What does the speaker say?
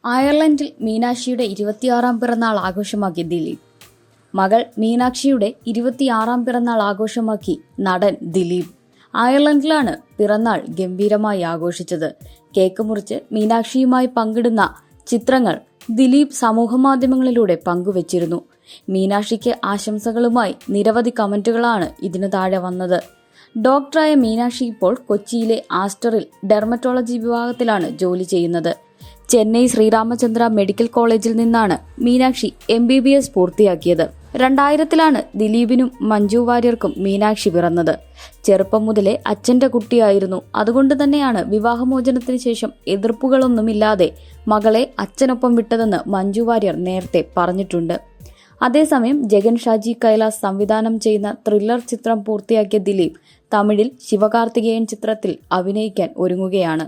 അയർലൻഡിൽ മീനാക്ഷിയുടെ 26ാം പിറന്നാൾ ആഘോഷമാക്കി ദിലീപ്. മകൾ മീനാക്ഷിയുടെ 26ാം പിറന്നാൾ ആഘോഷമാക്കി നടൻ ദിലീപ്. അയർലൻഡിലാണ് പിറന്നാൾ ഗംഭീരമായി ആഘോഷിച്ചത്. കേക്ക് മുറിച്ച് മീനാക്ഷിയുമായി പങ്കിടുന്ന ചിത്രങ്ങൾ ദിലീപ് സമൂഹമാധ്യമങ്ങളിലൂടെ പങ്കുവച്ചിരുന്നു. മീനാക്ഷിക്ക് ആശംസകളുമായി നിരവധി കമന്റുകളാണ് ഇതിനു താഴെ വന്നത്. ഡോക്ടറായ മീനാക്ഷി ഇപ്പോൾ കൊച്ചിയിലെ ആസ്റ്ററിൽ ഡെർമറ്റോളജി വിഭാഗത്തിലാണ് ജോലി ചെയ്യുന്നത്. ചെന്നൈ ശ്രീരാമചന്ദ്ര മെഡിക്കൽ കോളേജിൽ നിന്നാണ് മീനാക്ഷി MBBS പൂർത്തിയാക്കിയത്. 2000-ലാണ് ദിലീപിനും മഞ്ജു വാര്യർക്കും മീനാക്ഷി പിറന്നത്. ചെറുപ്പം മുതലേ അച്ഛന്റെ കുട്ടിയായിരുന്നു. അതുകൊണ്ട് തന്നെയാണ് വിവാഹമോചനത്തിന് ശേഷം എതിർപ്പുകളൊന്നുമില്ലാതെ മകളെ അച്ഛനൊപ്പം വിട്ടതെന്ന് മഞ്ജു വാര്യർ നേരത്തെ പറഞ്ഞിട്ടുണ്ട്. അതേസമയം ജഗൻ ഷാജി കൈലാസ് സംവിധാനം ചെയ്യുന്ന ത്രില്ലർ ചിത്രം പൂർത്തിയാക്കിയ ദിലീപ് തമിഴിൽ ശിവകാർത്തികേയൻ ചിത്രത്തിൽ അഭിനയിക്കാൻ ഒരുങ്ങുകയാണ്.